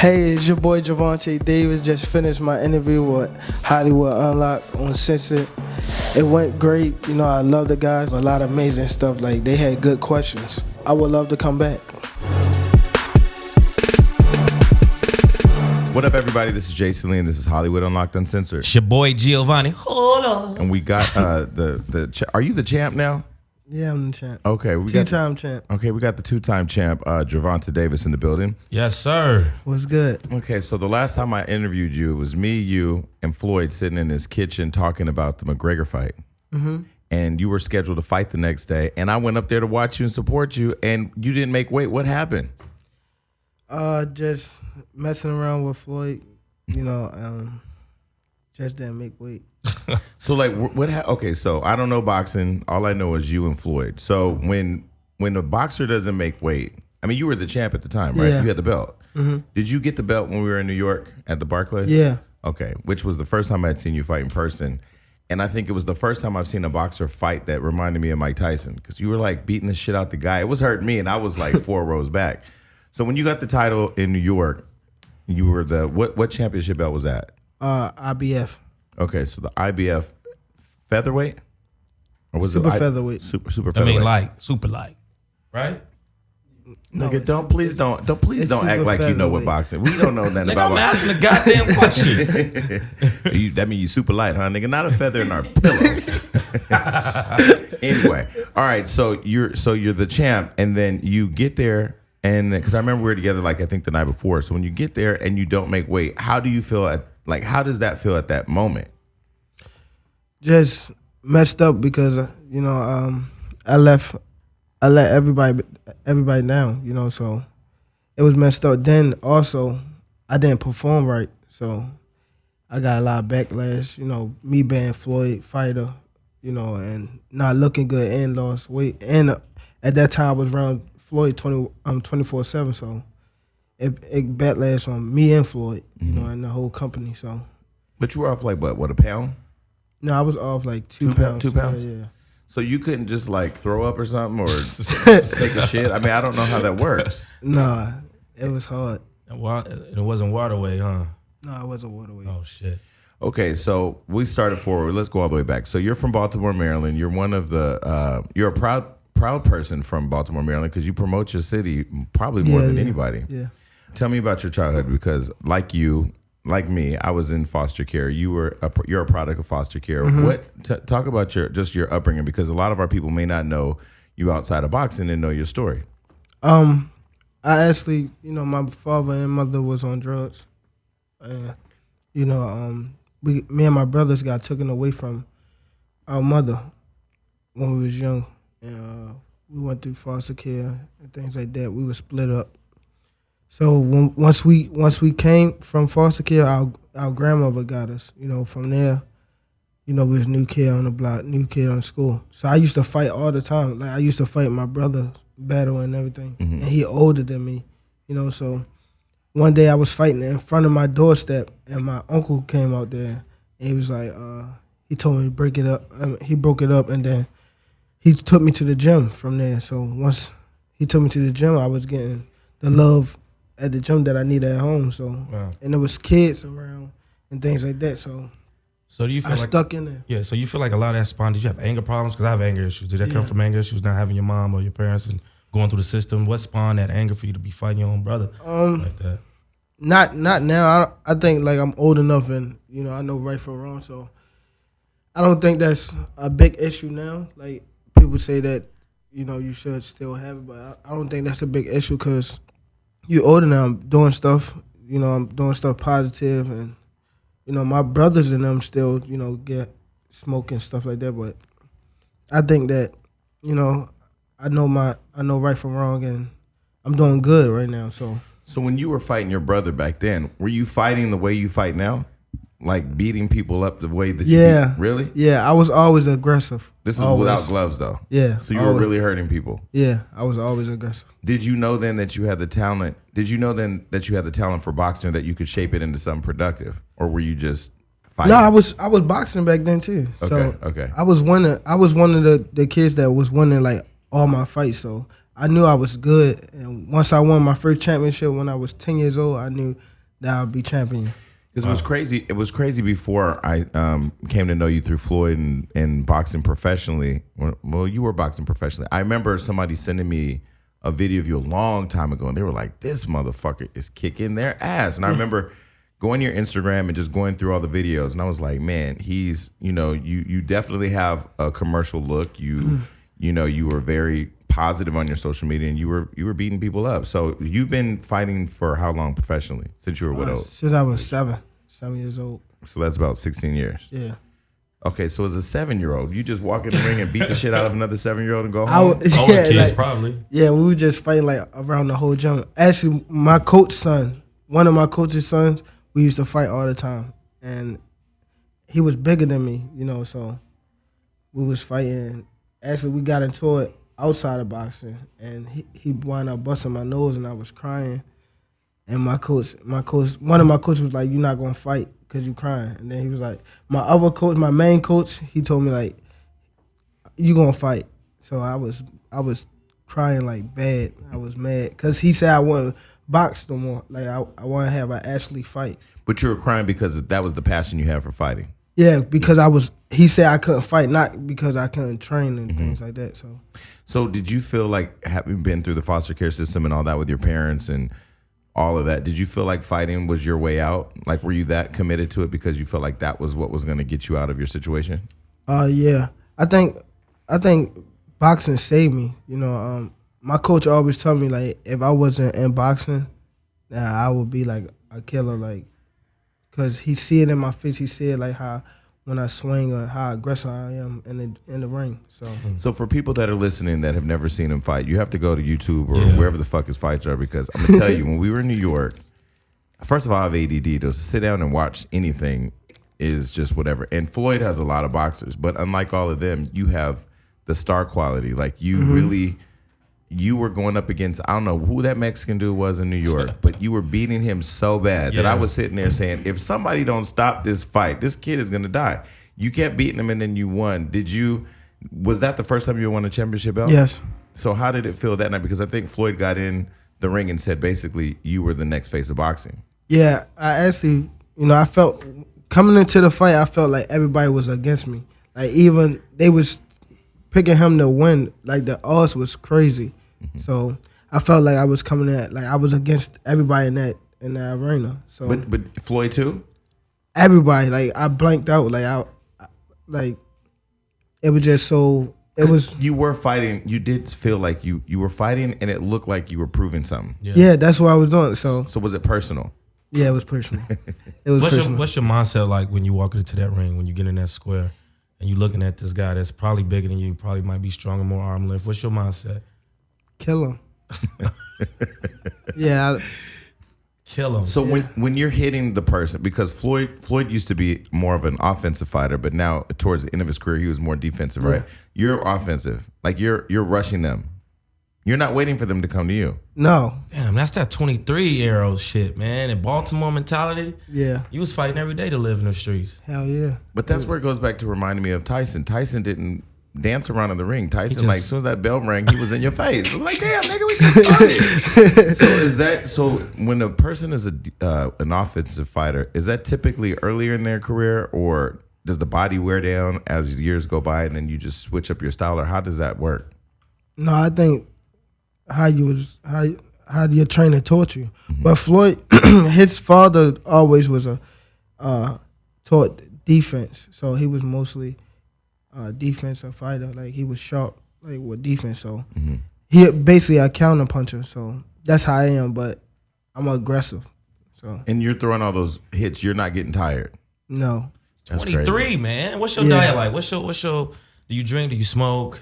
Hey, it's your boy Gervonta Davis. Just finished my interview with Hollywood Unlocked Uncensored. It went great. You know, I love the guys. A lot of amazing stuff. Like, they had good questions. I would love to come back. What up, everybody? This is Jason Lee, and this is Hollywood Unlocked Uncensored. It's your boy Giovanni. Hold on. And we got are you the champ now? Yeah, I'm the champ. Okay, two-time champ. Okay, we got the two-time champ, Gervonta Davis, in the building. Yes, sir. What's good? Okay, so the last time I interviewed you, it was me, you, and Floyd sitting in his kitchen talking about the McGregor fight. Mm-hmm. And you were scheduled to fight the next day, and I went up there to watch you and support you, and you didn't make weight. What happened? Just messing around with Floyd. You know, just didn't make weight. So like okay, so I don't know boxing. All I know is you and Floyd. So when a boxer doesn't make weight, I mean, you were the champ at the time, right? Yeah. You had the belt. Mm-hmm. Did you get the belt when we were in New York at the Barclays? Yeah. Okay, which was the first time I had seen you fight in person. And I think it was the first time I've seen a boxer fight that reminded me of Mike Tyson, because you were like beating the shit out the guy. It was hurting me, and I was like 4 rows back. So when you got the title in New York, you were the what championship belt was that? IBF. Okay, so the IBF featherweight, or was Super it featherweight? Super I featherweight. mean, super light, right? Nigga, please don't act like you know what featherweight. boxing. We don't know nothing Nigga, about I'm boxing. asking a goddamn question. That means you super light, huh, nigga? Not a feather in our pillows. Anyway, all right. So you're the champ, and then you get there, and because I remember we were together, like I think the night before. So when you get there and you don't make weight, how do you feel how does that feel at that moment? Just messed up because I let everybody down, you know, so it was messed up. Then also I didn't perform right, so I got a lot of backlash, you know, me being Floyd fighter, you know, and not looking good and lost weight. And at that time I was around Floyd 24/7, so it backlash on me and Floyd, you know, and the whole company. So, But you were off like what, a pound? No, I was off like 2 pounds. 2 pounds? Yeah. So you couldn't just like throw up or something or take a shit? I mean, I don't know how that works. Nah, it was hard. It wasn't waterway, huh? No, it wasn't waterway. Oh shit. Okay, so we started forward. Let's go all the way back. So you're from Baltimore, Maryland. You're one of the you're a proud person from Baltimore, Maryland, because you promote your city probably more than anybody. Yeah. Tell me about your childhood, because like me, I was in foster care. You're a product of foster care. Mm-hmm. Talk about your upbringing, because a lot of our people may not know you outside of boxing and know your story. I actually, you know, my father and mother was on drugs, and you know, me and my brothers got taken away from our mother when we was young, and we went through foster care and things like that. We were split up. So once we came from foster care, our grandmother got us. You know, from there, you know, we was new kid on the block, new kid on school. So I used to fight all the time. Like I used to fight my brother, battle and everything, and he older than me. You know, so one day I was fighting in front of my doorstep, and my uncle came out there, and he was like, he told me to break it up. He broke it up, and then he took me to the gym from there. So once he took me to the gym, I was getting the love at the gym that I needed at home. So, Wow. And there was kids around and things like that. So do you feel I like stuck in there. Yeah, so you feel like a lot of that spawned. Did you have anger problems? Because I have anger issues. Did that come from anger issues, not having your mom or your parents and going through the system? What spawned that anger for you to be fighting your own brother like that? Not now. I think like I'm old enough, and you know I know right from wrong. So I don't think that's a big issue now. Like people say that, you know, you should still have it, but I don't think that's a big issue, because you older now. I'm doing stuff, you know, I'm doing stuff positive, and you know my brothers and them still, you know, get smoking stuff like that. But I think that, you know, I know right from wrong, and I'm doing good right now. So when you were fighting your brother back then, were you fighting the way you fight now? Like beating people up the way that you beat? Really? Yeah, I was always aggressive. This is always. without gloves, though. Yeah. So you were really hurting people. Yeah, I was always aggressive. Did you know then that you had the talent? Did you know then that you had the talent for boxing, that you could shape it into something productive, or were you just fighting? No, I was boxing back then too. Okay. I was one of the kids that was winning like all my fights. So I knew I was good. And once I won my first championship when I was 10 years old, I knew that I would be champion. Because it was crazy. It was crazy before I came to know you through Floyd and boxing professionally. Well, you were boxing professionally. I remember somebody sending me a video of you a long time ago, and they were like, "This motherfucker is kicking their ass." And I remember going to your Instagram and just going through all the videos, and I was like, "Man, he's you definitely have a commercial look. You were very positive on your social media, and you were beating people up. So you've been fighting for how long professionally? Since you were what old? Since I was 7 years old. So that's about 16 years. Yeah. Okay, so as a 7-year-old, you just walk in the ring and beat the shit out of another 7-year-old and go home? Older kids, probably. Yeah, we would just fight like around the whole gym. Actually, my coach's son, one of my coach's sons, we used to fight all the time, and he was bigger than me, so we was fighting. Actually, we got into it outside of boxing, and he wound up busting my nose, and I was crying. And one of my coaches was like, "You're not gonna fight because you crying." And then he was like, my other coach, my main coach, he told me like, "You gonna fight." So I was crying like bad. I was mad because he said I wouldn't box no more. Like I want to have an actually fight. But you were crying because that was the passion you had for fighting. Yeah, because he said I couldn't fight, not because I couldn't train and things like that. So did you feel like, having been through the foster care system and all that with your parents and all of that, did you feel like fighting was your way out? Like, were you that committed to it because you felt like that was what was going to get you out of your situation? Yeah. I think boxing saved me. My coach always told me like if I wasn't in boxing, then I would be like a killer, like, cause he see it in my face. He see it like how when I swing or how aggressive I am in the ring. So for people that are listening that have never seen him fight, you have to go to YouTube or wherever the fuck his fights are, because I'm gonna tell you, when we were in New York, first of all, I have ADD. To sit down and watch anything is just whatever. And Floyd has a lot of boxers, but unlike all of them, you have the star quality. Like you really. You were going up against, I don't know who that Mexican dude was in New York, but you were beating him so bad that I was sitting there saying, if somebody don't stop this fight, this kid is going to die. You kept beating him and then you won. Was that the first time you won a championship belt? yes. So how did it feel that night? Because I think Floyd got in the ring and said basically you were the next face of boxing. Yeah, I actually, I felt, coming into the fight, I felt like everybody was against me. Like even, they was picking him to win. Like the odds was crazy. So I felt like I was coming at, like I was against everybody in that arena. So But Floyd too? Everybody, like I blanked out. Like I it was just so. It was. You were fighting. You did feel like you were fighting, and it looked like you were proving something. Yeah, that's what I was doing. So was it personal? Yeah, it was personal. It was personal. What's your mindset like when you walk into that ring, when you get in that square, and you looking at this guy that's probably bigger than you, probably might be stronger, more arm length? What's your mindset? Kill him. Yeah. Kill him. So when you're hitting the person, because Floyd used to be more of an offensive fighter, but now towards the end of his career, he was more defensive, right? You're offensive. Like you're rushing them. You're not waiting for them to come to you. No. Damn, that's that 23 arrow shit, man. And Baltimore mentality. Yeah. You was fighting every day to live in the streets. Hell yeah. But that's where it goes back to reminding me of Tyson. Tyson didn't dance around in the ring. Tyson, like, as soon as that bell rang, he was in your face. I'm like, damn, nigga, we just started. So when a person is an offensive fighter, is that typically earlier in their career, or does the body wear down as years go by and then you just switch up your style, or how does that work? No, I think how your trainer taught you. But Floyd, his father always was taught defense, so he was mostly defensive fighter. Like he was sharp, like with defense. So he basically a counter puncher. So that's how I am. But I'm aggressive. So and you're throwing all those hits. You're not getting tired. No. That's 23, crazy. Man. What's your diet like? What's your? Do you drink? Do you smoke?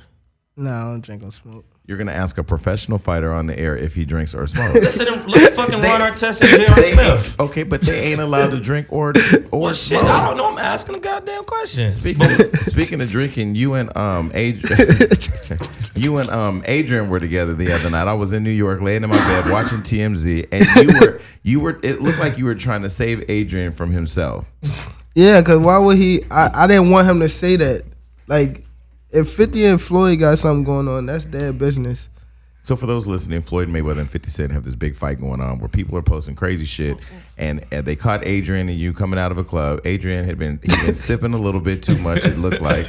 No, I don't drink or smoke. You're gonna ask a professional fighter on the air if he drinks or smokes. Listen, let fucking Ron Artest and J.R. Smith. Okay, but they ain't allowed to drink or Well, shit, smoke. I don't know. I'm asking a goddamn question. Speaking of drinking, you and Adrien were together the other night. I was in New York, laying in my bed watching TMZ, and you were. It looked like you were trying to save Adrien from himself. Yeah, because why would he? I didn't want him to say that. Like, if 50 and Floyd got something going on, that's their business. So for those listening, Floyd Mayweather and 50 Cent have this big fight going on where people are posting crazy shit, and they caught Adrien and you coming out of a club. Adrien he'd been sipping a little bit too much, it looked like,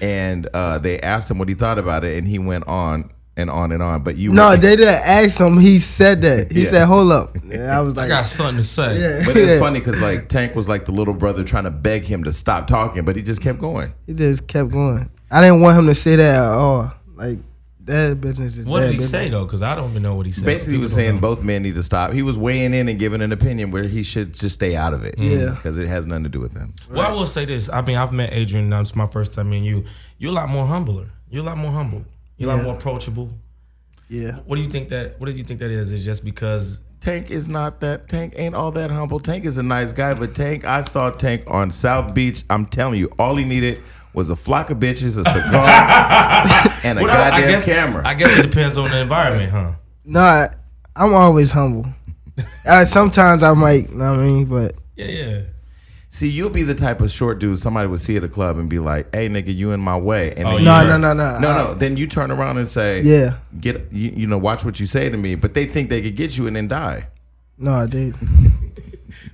and they asked him what he thought about it, and he went on and on and on. But they didn't ask him. He said that. He said, "Hold up." And I was like, I got something to say. Yeah. But it's funny because like Tank was like the little brother trying to beg him to stop talking, but he just kept going. He just kept going. I didn't want him to say that at all. Like, that business is What did he business. say though? Because I don't even know what he said. Basically, he was saying both men need to stop. He was weighing in and giving an opinion where he should just stay out of it. Yeah. Because it has nothing to do with him. Well, I will say this. I mean, I've met Adrien. Now it's my first time meeting you. You're a lot more humbler. You're a lot more humble. You're a lot more approachable. Yeah. What do you think that? What do you think that is? Is just because Tank is not that. Tank ain't all that humble. Tank is a nice guy, but I saw Tank on South Beach. I'm telling you, all he needed was a flock of bitches, a cigar, and a goddamn camera. I guess it depends on the environment, huh? No, I'm always humble. Sometimes I might, you know what I mean, but Yeah. See, you'll be the type of short dude somebody would see at a club and be like, "Hey, nigga, you in my way." And then no. Then you turn around and say, Yeah. get you know, watch what you say to me." But they think they could get you and then die. No, I did.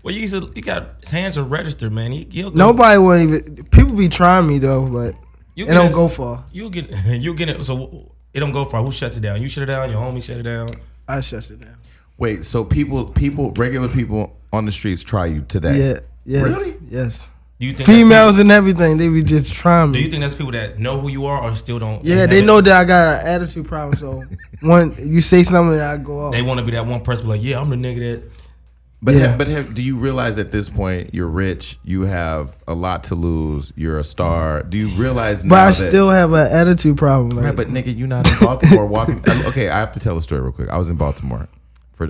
Well, he got his hands are registered, man. He'll go. Nobody will even. People be trying me though, but it don't go far. You'll get it. So it don't go far. Who shuts it down? You shut it down. Your homie shut it down. I shut it down. Wait, so regular people on the streets try you today? Yeah. Yeah. Really? Yes. Do you think Females and everything, they be just trying me. Do you think that's people that know who you are or still don't? Yeah, they know that I got an attitude problem. So when you say something, I go off. They want to be that one person like, yeah, I'm the nigga that. But do you realize at this point you're rich, you have a lot to lose, you're a star? Do you realize now but I that still have an attitude problem? Like, right, but nigga, you not in Baltimore walking. Okay, I have to tell a story real quick. I was in Baltimore for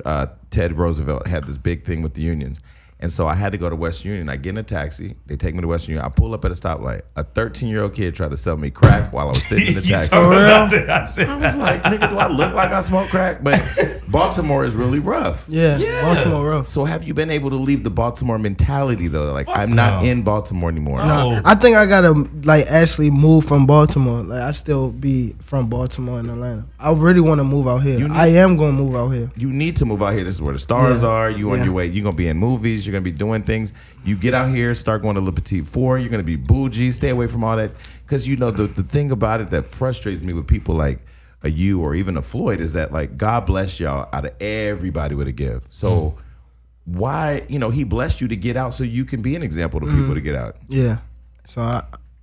Ted Roosevelt had this big thing with the unions. And so I had to go to West Union. I get in a taxi. They take me to West Union. I pull up at a stoplight. A 13-year-old kid tried to sell me crack while I was sitting in the taxi. I was like, nigga, do I look like I smoke crack? But Baltimore is really rough. Yeah, Baltimore rough. So have you been able to leave the Baltimore mentality, though? Like, I'm not in Baltimore anymore. No, I think I gotta like actually move from Baltimore. Like I still be from Baltimore and Atlanta. I really want to move out here. I am gonna move out here. You need to move out here. This is where the stars are. You on your way. You're gonna be in movies. You're gonna be doing things. You get out here, start going to Le Petit Four. You're gonna be bougie. Stay away from all that. Because you know the thing about it that frustrates me with people like a you or even a Floyd is that like God bless y'all out of everybody with a gift. So why he blessed you to get out so you can be an example to people to get out. Yeah. So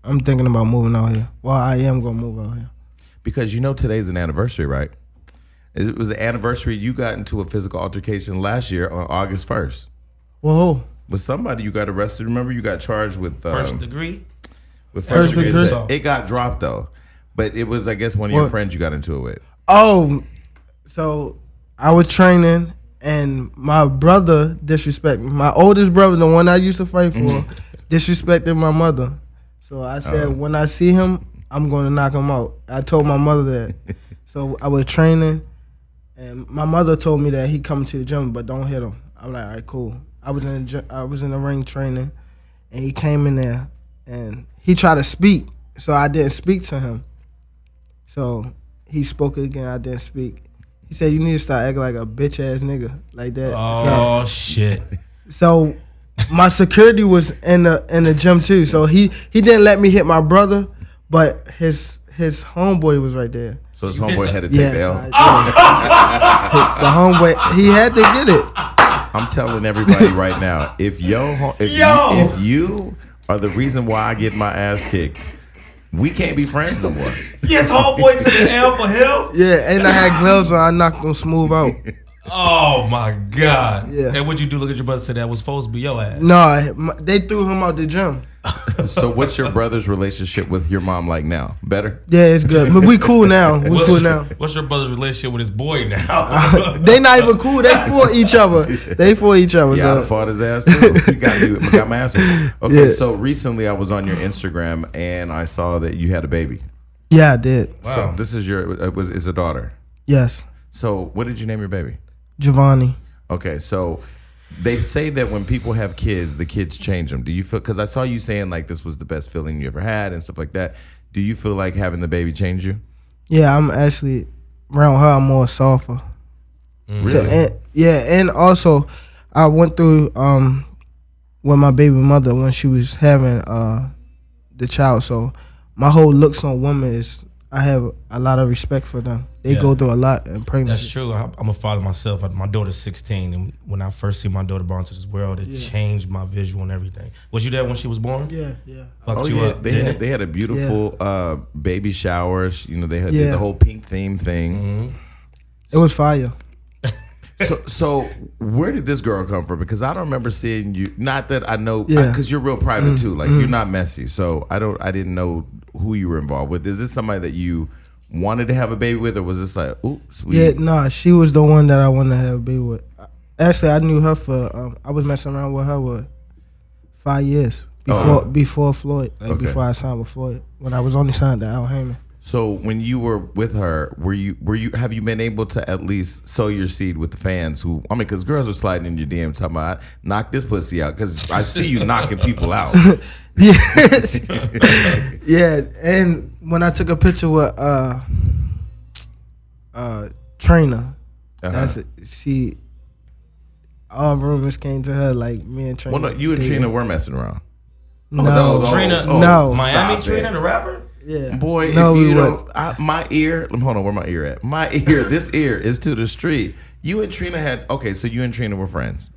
I'm thinking about moving out here. Well, I am gonna move out here. Because today's an anniversary, right? It was the anniversary you got into a physical altercation last year on August 1st. Whoa. With somebody you got arrested. Remember you got charged with First degree? With first degree. degree. It got dropped though. But it was, I guess, one of your friends you got into it with. Oh, so I was training and my brother disrespected my oldest brother, the one I used to fight for, disrespected my mother. So I said, when I see him, I'm going to knock him out. I told my mother that. So I was training, and my mother told me that he come to the gym, but don't hit him. I'm like, all right, cool. I was in the ring training, and he came in there, and he tried to speak, so I didn't speak to him. So he spoke again. I didn't speak. He said, "You need to start acting like a bitch ass nigga like that." Oh shit! So my security was in the gym too. So he didn't let me hit my brother, but his homeboy was right there. So his homeboy had to take the L. The homeboy, he had to get it. I'm telling everybody right now, if you are the reason why I get my ass kicked, we can't be friends no more. Yes, homeboy took the L for him. Yeah, and I had gloves on. I knocked him smooth out. Oh my God. Yeah. And what'd you do? Look at your brother. Said that was supposed to be your ass. No, they threw him out the gym. So what's your brother's relationship with your mom like now? Better? Yeah, it's good. But we cool now. What's your brother's relationship with his boy now? They not even cool. They for each other. Yeah, I fought his ass too. You got my ass. Okay, Yeah. So recently I was on your Instagram and I saw that you had a baby. Yeah, I did. Wow. So this is is a daughter. Yes. So what did you name your baby? Giovanni. Okay, so they say that when people have kids, the kids change them. Do you feel, because I saw you saying like this was the best feeling you ever had and stuff like that. Do you feel like having the baby changed you? Yeah, I'm actually around her, I'm more softer. Really? So, and also I went through with my baby mother when she was having the child. So my whole looks on women is I have a lot of respect for them. They go through a lot in pregnancy. That's true. I'm a father myself. My daughter's 16, and when I first see my daughter born to this world, it changed my visual and everything. Was you there when she was born? Yeah. Fucked you up? They had a beautiful baby shower. You know, they had did the whole pink theme thing. Mm-hmm. It was fire. So where did this girl come from? Because I don't remember seeing you. Not that I know, because you're real private too. Like you're not messy. So I didn't know who you were involved with. Is this somebody that you wanted to have a baby with, or was this like, oops? She was the one that I wanted to have a baby with. Actually, I knew her for I was messing around with her for 5 years before Floyd, before I signed with Floyd. When I was only signed to Al Heyman. So when you were with her, have you been able to at least sow your seed with the fans who, I mean, because girls are sliding in your DM talking about, knock this pussy out, because I see you knocking people out. Yeah, and when I took a picture with Trainer, that's it. All rumors came to her like me and Trainer. Well, no, you and Trina were messing around. No, Trina, no, Miami Trina, the rapper. Yeah, boy, no, if you don't, my ear. Hold on, where my ear at? My ear, this ear is to the street. You and Trina so you and Trina were friends.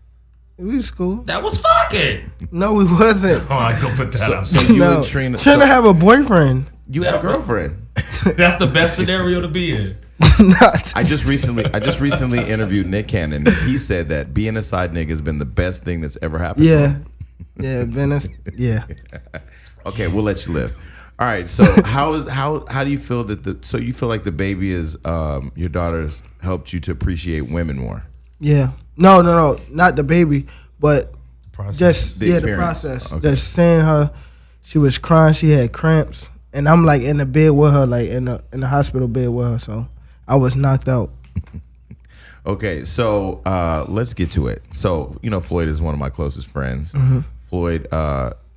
We was cool. That was fucking. No, we wasn't. Oh, I go put that out. So you and Trina. Trina have a boyfriend. You had a girlfriend. That's the best scenario to be in. I just recently interviewed Nick Cannon. He said that being a side nigga has been the best thing that's ever happened to him. Yeah. Okay, we'll let you live. All right, so how do you feel that so you feel like the baby is your daughter's helped you to appreciate women more? Yeah. No, not the baby, but just the process. Okay. Just seeing her, she was crying, she had cramps, and I'm like in the bed with her, like in the hospital bed with her, so I was knocked out. Okay, so let's get to it. So Floyd is one of my closest friends. Mm-hmm. Floyd,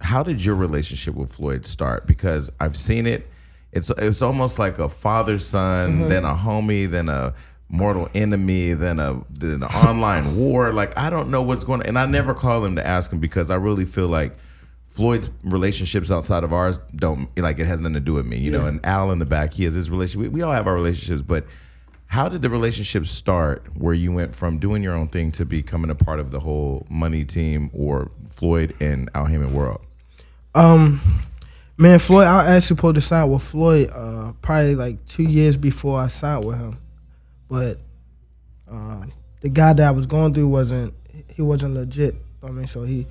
how did your relationship with Floyd start? Because I've seen it. It's almost like a father-son, then a homie, then a mortal enemy, then an online war. Like I don't know what's going on, and I never call him to ask him because I really feel like Floyd's relationships outside of ours don't it has nothing to do with me, you know. And Al in the back, he has his relationship. We all have our relationships, but how did the relationship start where you went from doing your own thing to becoming a part of the whole money team or Floyd and Al Heyman world? Man, Floyd, I actually supposed to sign with Floyd probably like 2 years before I signed with him. But the guy that I was going through wasn't legit. I mean, so he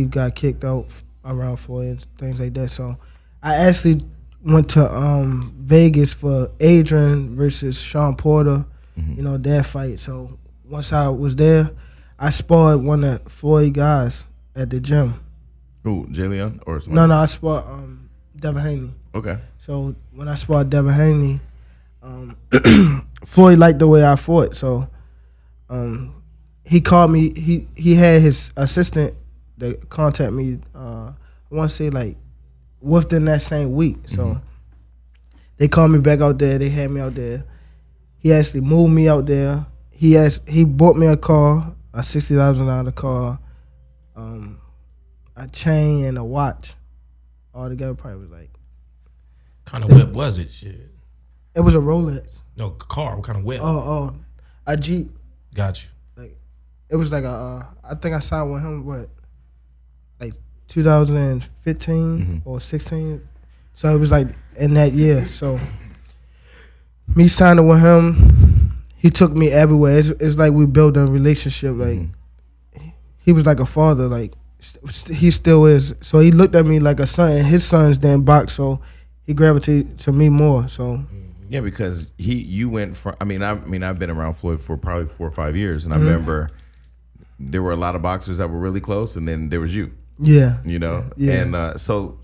got kicked out around Floyd and things like that. So I actually went to Vegas for Adrien versus Sean Porter, that fight. So once I was there, I sparred one of Floyd guys at the gym. Who, Jay Leon or something? No, I sparred Devin Haney. Okay. So when I sparred Devin Haney, Floyd liked the way I fought. So he called me. He had his assistant that contact me. I want to say like within that same week. So they called me back out there. They had me out there. He actually moved me out there. He bought me a car, a $60,000 car, a chain and a watch. All together probably was like. Kind of whip was it? Shit. It was a Rolex. No, car. What kind of whip? Oh, a Jeep. Got you. Like, it was like I think I signed with him like 2015 or 16. So it was like in that year. So me signing with him, he took me everywhere. It's like we built a relationship. Like he was like a father. Like he still is. So he looked at me like a son. And his sons didn't box, so he gravitated to me more. So. Yeah, because you went from. I mean, I've been around Floyd for probably 4 or 5 years, and I remember there were a lot of boxers that were really close, and then there was you. Yeah. Yeah. And so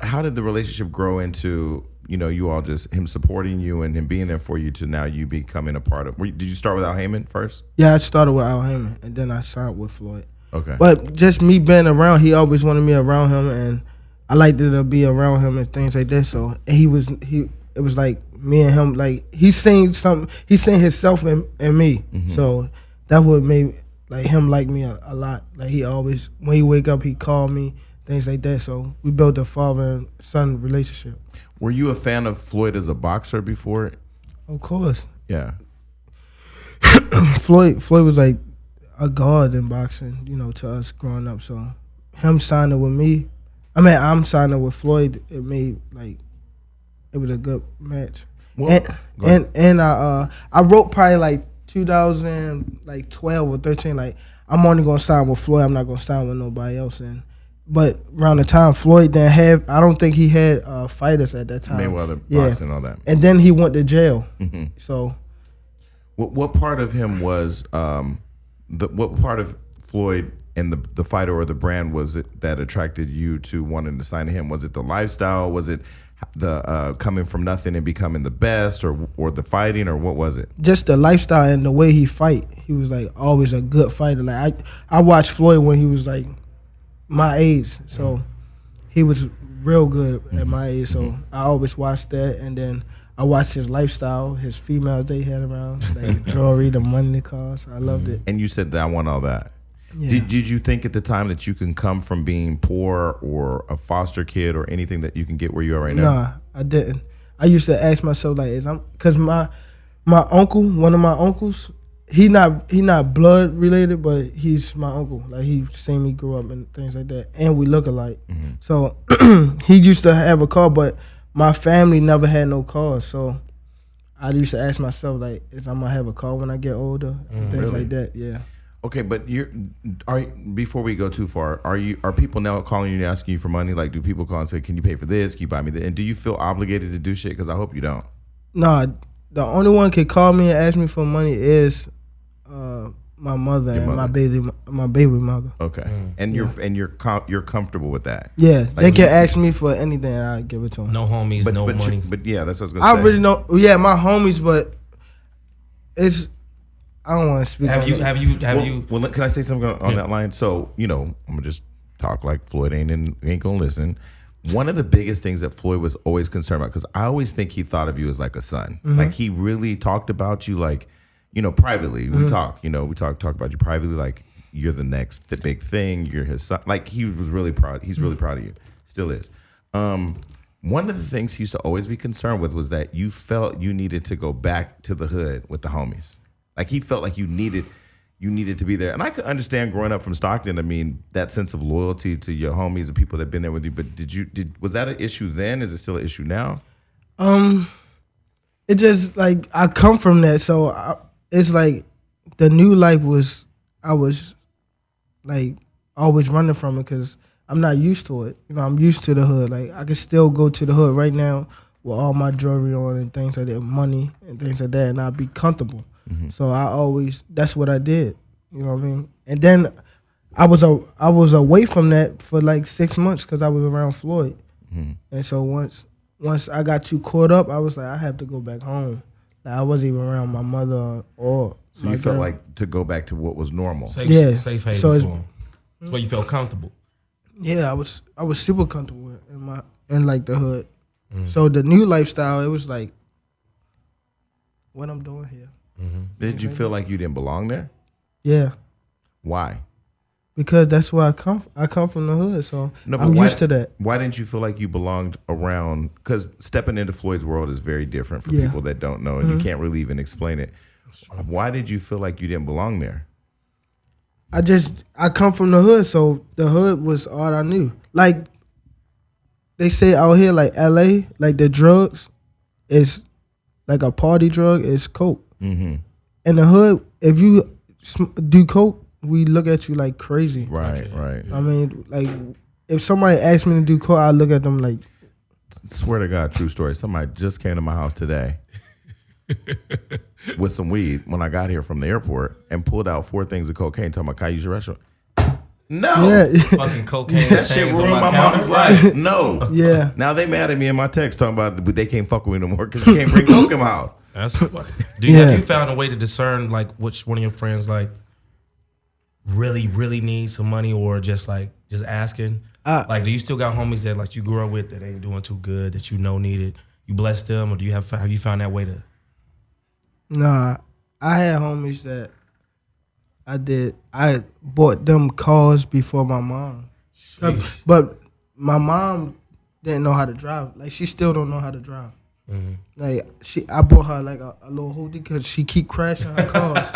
how did the relationship grow into you all just him supporting you and him being there for you to now you becoming a part of? Did you start with Al Heyman first? Yeah, I started with Al Heyman, and then I signed with Floyd. Okay. But just me being around, he always wanted me around him, and I liked to be around him and things like that. So it was like me and him, like he seen himself in me. So that what made like him like me a lot. Like he always, when he wake up, he call me, things like that. So we built a father and son relationship. Were you a fan of Floyd as a boxer before? Of course. Yeah. Floyd was like a god in boxing, you know, to us growing up. So him signing with me, I'm signing with Floyd. It made like it was a good match. Well, and I wrote probably like 2012 or 13. Like I'm only gonna sign with Floyd. I'm not gonna sign with nobody else. But around the time Floyd didn't have, I don't think he had fighters at that time. Mayweather boxing, all that. And then he went to jail. So. What part of him was what part of Floyd and the fighter or the brand was it that attracted you to wanting to sign to him? Was it the lifestyle? Was it the coming from nothing and becoming the best, or the fighting, or what was it? Just the lifestyle and the way he fight. He was like always a good fighter. Like I watched Floyd when he was like my age, so he was real good at my age. So I always watched that, and then I watched his lifestyle, his females they had around, like jewelry, the money, the cars. I loved it. And you said that I want all that. Yeah. Did you think at the time that you can come from being poor or a foster kid or anything that you can get where you are right now? Nah, I didn't. I used to ask myself like, because my uncle, one of my uncles, he not blood related, but he's my uncle. Like he seen me grow up and things like that, and we look alike. So he used to have a car, but my family never had no cars, so I used to ask myself like, "Is I'm gonna have a car when I get older?" And things Really? like that. Yeah. Okay, but before we go too far, are people now calling you and asking you for money? Like, do people call and say, "Can you pay for this? Can you buy me that?" And do you feel obligated to do shit? Because I hope you don't. Nah, the only one can call me and ask me for money is my mother Your and mother. my baby mother. Okay, and you're comfortable with that. Yeah, they Like can you- ask me for anything, and I give it to them. No homies, But no money. but yeah, that's what I was gonna say. I really know. Yeah, my homies, but it's. I don't want to speak. Have on you it. have you Well, can I say something on that line? So, I'm gonna just talk like Floyd ain't gonna listen. One of the biggest things that Floyd was always concerned about, because I always think he thought of you as like a son. Like he really talked about you, like privately. We talk, we talk about you privately, like you're the big thing. You're his son. Like he was really proud. He's really proud of you. Still is. One of the things he used to always be concerned with was that you felt you needed to go back to the hood with the homies. Like he felt like you needed to be there. And I could understand growing up from Stockton, I mean, that sense of loyalty to your homies and people that have been there with you. But was that an issue then? Is it still an issue now? It just like I come from that, so it's like the new life was I was like always running from it because I'm not used to it. I'm used to the hood. Like I can still go to the hood right now with all my jewelry on and things like that, money and things like that, and I'd be comfortable. So that's what I did. You know what I mean? And then I was away from that for like 6 months because I was around Floyd. And so once I got too caught up, I was like, I have to go back home. Like I wasn't even around my mother or. So you felt like to go back to what was normal. safe haven So for him. That's where you felt comfortable. Yeah, I was super comfortable in like the hood. So the new lifestyle, it was like, what I'm doing here. Did you feel like you didn't belong there? Yeah, Why? because that's where I come. I come from the hood, so No, but I'm why- used to that. Why didn't you feel like you belonged around? Because stepping into Floyd's world is very different for Yeah. people that don't know, and you can't really even explain it. Why did you feel like you didn't belong there? I come from the hood, so the hood was all I knew. Like they say out here, like LA, like the drugs is like a party drug is coke. In the hood, if you do coke, we look at you like crazy. Right. I mean, like if somebody asked me to do coke, I look at them like, Swear to God, true story. Somebody just came to my house today with some weed when I got here from the airport and pulled out 4 things of cocaine. Talking about, can I use your restaurant? No. yeah, Fucking cocaine That shit stains on ruined my counter. mom's life. No. yeah. Now they mad at me in my text talking about they can't fuck with me no more because you can't bring coke in my house. That's funny. Yeah. Have you found a way to discern like which one of your friends like really needs some money or just asking? Like, do you still got homies that like you grew up with that ain't doing too good that need it? blessed them, or have you found that way to? Nah, I had homies that I bought them cars before my mom. Sheesh. But my mom didn't know how to drive. Like, she still don't know how to drive. Mm-hmm. Like, I bought her like a little hoodie because she keep crashing her cars.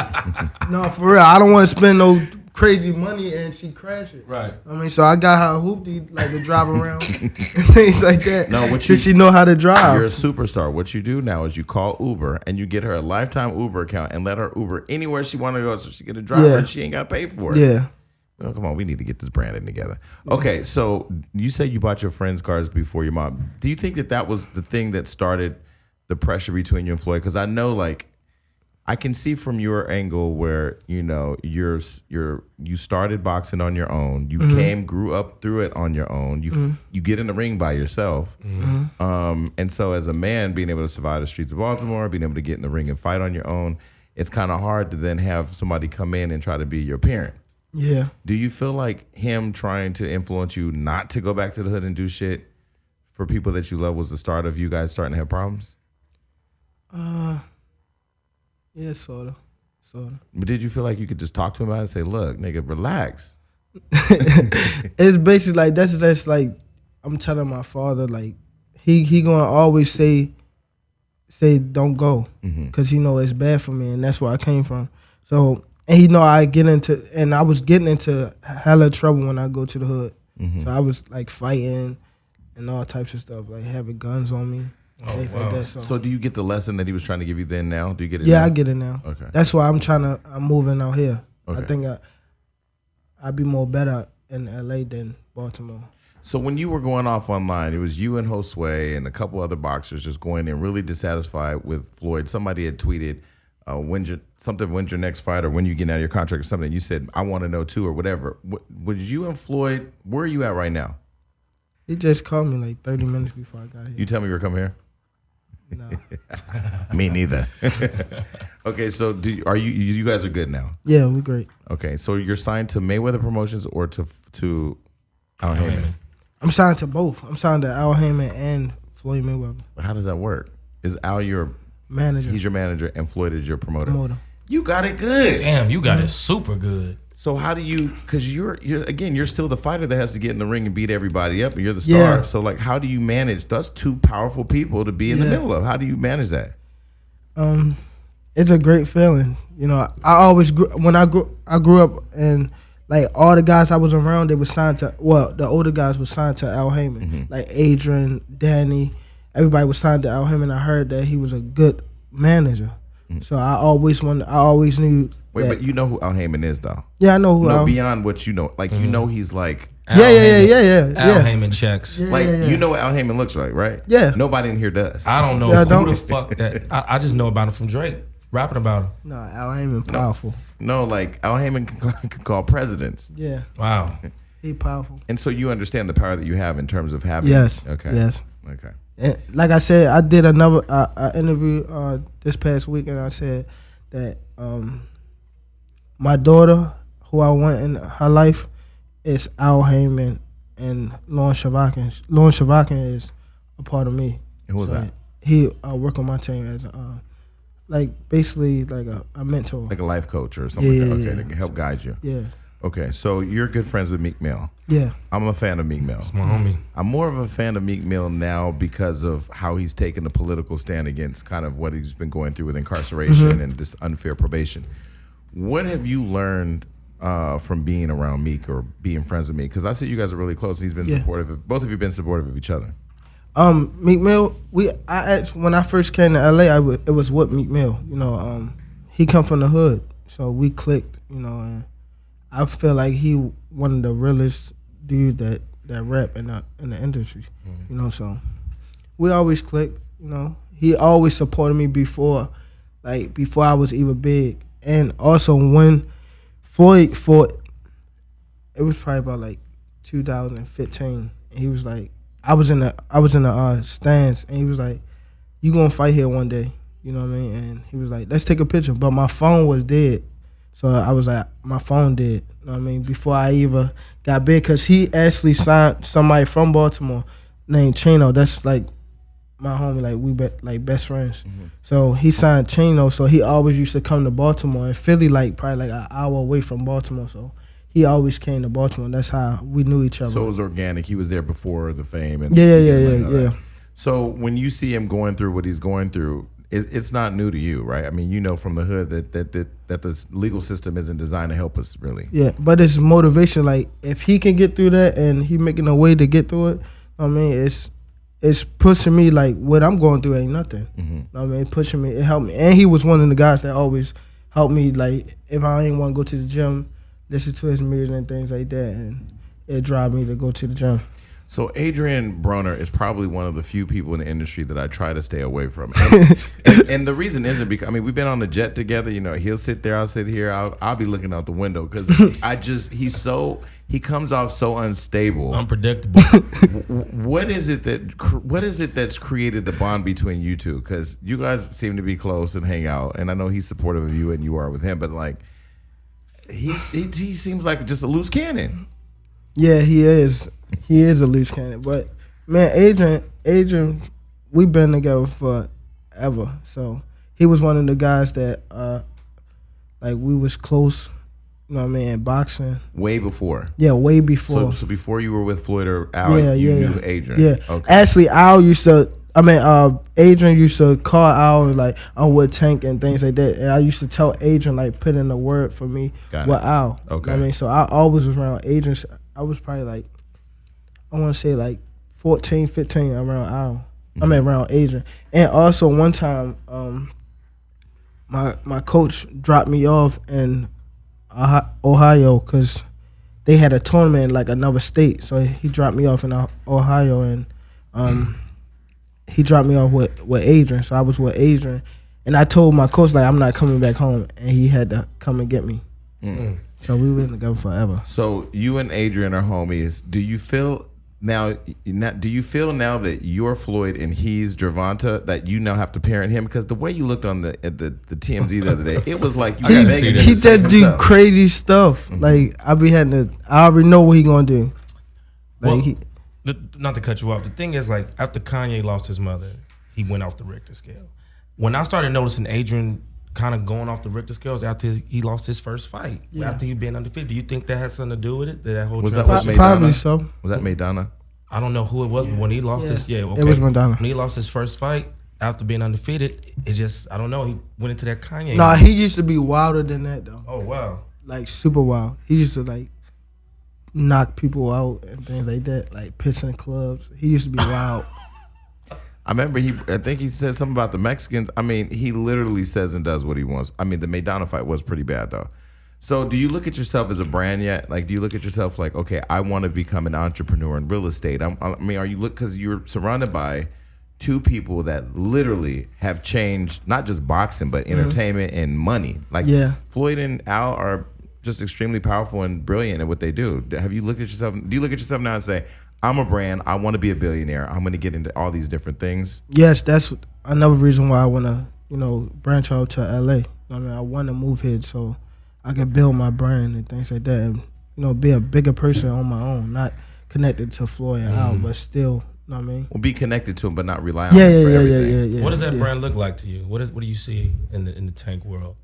No, for real. I don't want to spend no crazy money and she crash it. Right. I mean, so I got her a hoopty like to drive around and things like that. No, she know how to drive. You're a superstar. What you do now is you call Uber and you get her a lifetime Uber account and let her Uber anywhere she want to go, so she get a driver and she ain't got to pay for it. Yeah. Well, come on, we need to get this branding together. Okay, so you said you bought your friends' cars before your mom. Do you think that was the thing that started the pressure between you and Floyd? Because I know, like, I can see from your angle where, you know, you started boxing on your own. You grew up through it on your own. You get in the ring by yourself. And so as a man, being able to survive the streets of Baltimore, being able to get in the ring and fight on your own, it's kind of hard to then have somebody come in and try to be your parent. Yeah. Do you feel like him trying to influence you not to go back to the hood and do shit for people that you love was the start of you guys starting to have problems? Yeah, sort of. But did you feel like you could just talk to him about it and say, look, nigga, relax? It's basically like, that's like, I'm telling my father, like, he gonna always say don't go, because he know it's bad for me, and that's where I came from. So, and he know I was getting into hella trouble when I go to the hood. So I was like fighting and all types of stuff, like having guns on me. Things like that, so do you get the lesson that he was trying to give you then now? Do you get it now? now? I get it now. Okay. That's why I'm moving out here. Okay. I think I'd be more better in LA than Baltimore. So when you were going off online, it was you and Josue and a couple other boxers just going in really dissatisfied with Floyd. Somebody had tweeted, when's your next fight, or when you get out of your contract or something. You said, I want to know too, or whatever. Was you and Floyd, where are you at right now? He just called me like 30 minutes before I got here. You tell me you were coming here? No. Me neither. Okay, so you guys are good now? Yeah, we're great. Okay, so you're signed to Mayweather Promotions or to Al Heyman? I'm signed to both. I'm signed to Al Heyman and Floyd Mayweather. How does that work? Is Al your manager? He's your manager, and Floyd is your promoter. You got it good. Damn, you got it super good. So how do you? Because you're still the fighter that has to get in the ring and beat everybody up, and you're the star. Yeah. So like, how do you manage? That's two powerful people to be in the middle of. How do you manage that? It's a great feeling. You know, I always I grew up, and like all the guys I was around, they were signed to. Well, the older guys were signed to Al Heyman, like Adrien, Danny. Everybody was signed to Al Heyman. I heard that he was a good manager, so I always knew. Wait, but you know who Al Heyman is, though. Yeah, I know who. No, beyond what you know, like you know, he's like. Al Heyman checks. You know what Al Heyman looks like, right? Yeah. Nobody in here does. I don't know who the fuck that. I just know about him from Drake rapping about him. No, Al Heyman powerful. No, like Al Heyman can call presidents. Yeah. Wow. He powerful. And so you understand the power that you have in terms of having. Yes. Okay. Yes. Okay. And like I said, I did another interview this past week, and I said that my daughter, who I want in her life, is Al Heyman and Lauren Shavakin. Lauren Shavakin is a part of me. Who was that? He work on my team as basically like a mentor, like a life coach or something. Yeah, like that. Okay, yeah. that can help guide you. Yeah. Okay, so you're good friends with Meek Mill. Yeah. I'm a fan of Meek Mill. That's my homie. I'm more of a fan of Meek Mill now because of how he's taken a political stand against kind of what he's been going through with incarceration and this unfair probation. What have you learned from being around Meek or being friends with Meek? Because I see you guys are really close. He's been supportive. Both of you been supportive of each other. Meek Mill, when I first came to LA, it was with Meek Mill. You know, he come from the hood, so we clicked. You know, and I feel like he one of the realest dude that rap in the industry. You know, so we always clicked. You know, he always supported me before I was even big, and also when Floyd fought, it was probably about like 2015, and he was like, I was in the stands, and he was like, "You gonna fight here one day," you know what I mean? And he was like, "Let's take a picture," but my phone was dead, so I was like, my phone dead, you know what I mean? Before I even got big, cause he actually signed somebody from Baltimore named Chino. That's like my homie, like we like best friends. So he signed Chino, so he always used to come to Baltimore, and Philly like probably like an hour away from Baltimore, so he always came to Baltimore. That's how we knew each other. So it was organic. He was there before the fame. And Yeah. So when you see him going through what he's going through, it's not new to you, right? I mean, you know from the hood that the legal system isn't designed to help us, really. Yeah, but it's motivation. Like if he can get through that and he making a way to get through it, I mean, it's pushing me. Like what I'm going through ain't nothing. I mean, pushing me. It helped me, and he was one of the guys that always helped me. Like if I ain't want to go to the gym, listen to his music and things like that, and it drive me to go to the gym. So Adrien Broner is probably one of the few people in the industry that I try to stay away from. And the reason isn't because, I mean, we've been on the jet together. You know, he'll sit there, I'll sit here. I'll be looking out the window because he comes off so unstable. Unpredictable. What is it that's created the bond between you two? Because you guys seem to be close and hang out. And I know he's supportive of you and you are with him. But, like, he seems like just a loose cannon. Yeah, he is. He is a loose cannon. But man, Adrien, we've been together forever. So he was one of the guys that like we was close, you know what I mean, in boxing. Way before. Yeah, way before. So before you were with Floyd or Al, you knew Adrien. Yeah. Okay. Actually Adrien used to call Al and like I'm with Tank and things like that. And I used to tell Adrien like put in a word for me with Al. Okay. You know what I mean, so I always was around Adrien. I was probably like, I want to say like 14, 15 around Al. I mean around Adrien. And also one time, my coach dropped me off in Ohio because they had a tournament in like another state. So he dropped me off in Ohio, and he dropped me off with Adrien. So I was with Adrien, and I told my coach like I'm not coming back home, and he had to come and get me. So we were together forever. So you and Adrien are homies. Do you feel now that you're Floyd and he's Gervonta, that you now have to parent him? Because the way you looked on the TMZ the other day, it was like you were begging him he to save did do himself. crazy stuff. Like I already know what he gonna do. Like Well, not to cut you off. The thing is, like, after Kanye lost his mother, he went off the Richter scale. When I started noticing Adrien kind of going off the Richter scales after he lost his first fight, after he been undefeated, do you think that had something to do with it? That whole Was that what made probably Donna? so. Was that Maidana? I don't know who it was, but when he lost It was Madonna. When he lost his first fight after being undefeated, it just, I don't know, he went into that Kanye. Nah, he used to be wilder than that though. Oh wow. Like super wild. He used to like knock people out and things like that, like pissing clubs. He used to be wild. I remember I think he said something about the Mexicans. I mean, he literally says and does what he wants. I mean, the Maidana fight was pretty bad though. So do you look at yourself as a brand yet? Like, do you look at yourself like, okay, I want to become an entrepreneur in real estate? I mean, are you because you're surrounded by two people that literally have changed not just boxing but entertainment and money. Like Floyd and Al are just extremely powerful and brilliant at what they do. Have you looked at yourself? Do you look at yourself now and say, I'm a brand, I want to be a billionaire, I'm going to get into all these different things? Yes, that's another reason why I want to, branch out to LA. I mean, I want to move here so I can build my brand and things like that, and be a bigger person on my own, not connected to Floyd and Al, but still, you know what I mean? Well, be connected to him, but not rely on him for everything. Yeah. What does that brand look like to you? What do you see in the Tank world?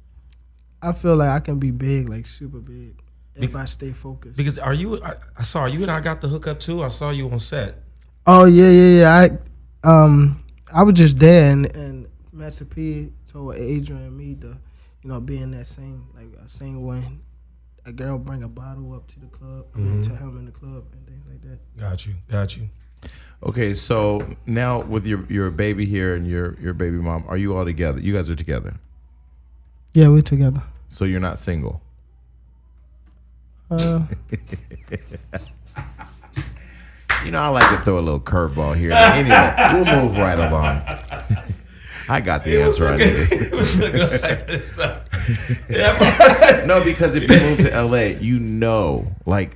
I feel like I can be big, like super big, if I stay focused. Because I saw you and I got the hookup too. I saw you on set. Oh yeah. I was just there, and Master P told Adrien and me to, be in that same when a girl bring a bottle up to the club, and to him in the club and things like that. Got you. Okay, so now with your baby here and your baby mom, are you all together? You guys are together? Yeah, we're together. So you're not single? I like to throw a little curveball here. Anyway, we'll move right along. I got the answer I needed. No, because if you move to LA,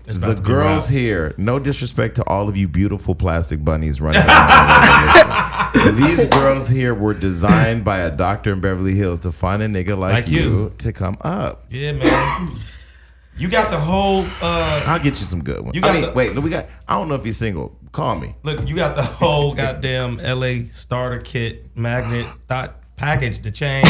the girls here, no disrespect to all of you beautiful plastic bunnies running around. These girls here were designed by a doctor in Beverly Hills to find a nigga like you to come up. Yeah, man. You got the whole. I'll get you some good ones. Wait, we got. I don't know if he's single. Call me. Look, you got the whole goddamn LA starter kit magnet package. The chains.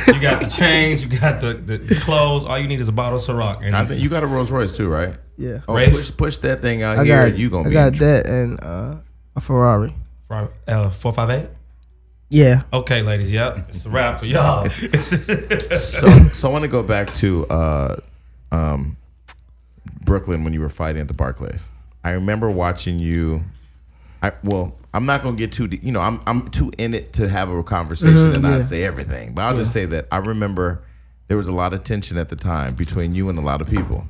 You got the chains. You got the clothes. All you need is a bottle of Ciroc. And I think you got a Rolls Royce too, right? Yeah. Oh, push that thing out here. You gonna be? I got that and a Ferrari. 458. Yeah. Okay, ladies. Yep, it's a wrap for y'all. So I want to go back to Brooklyn when you were fighting at the Barclays. I remember watching you. I'm not gonna get too deep. You know, I'm too in it to have a conversation and not say everything. But I'll just say that I remember there was a lot of tension at the time between you and a lot of people.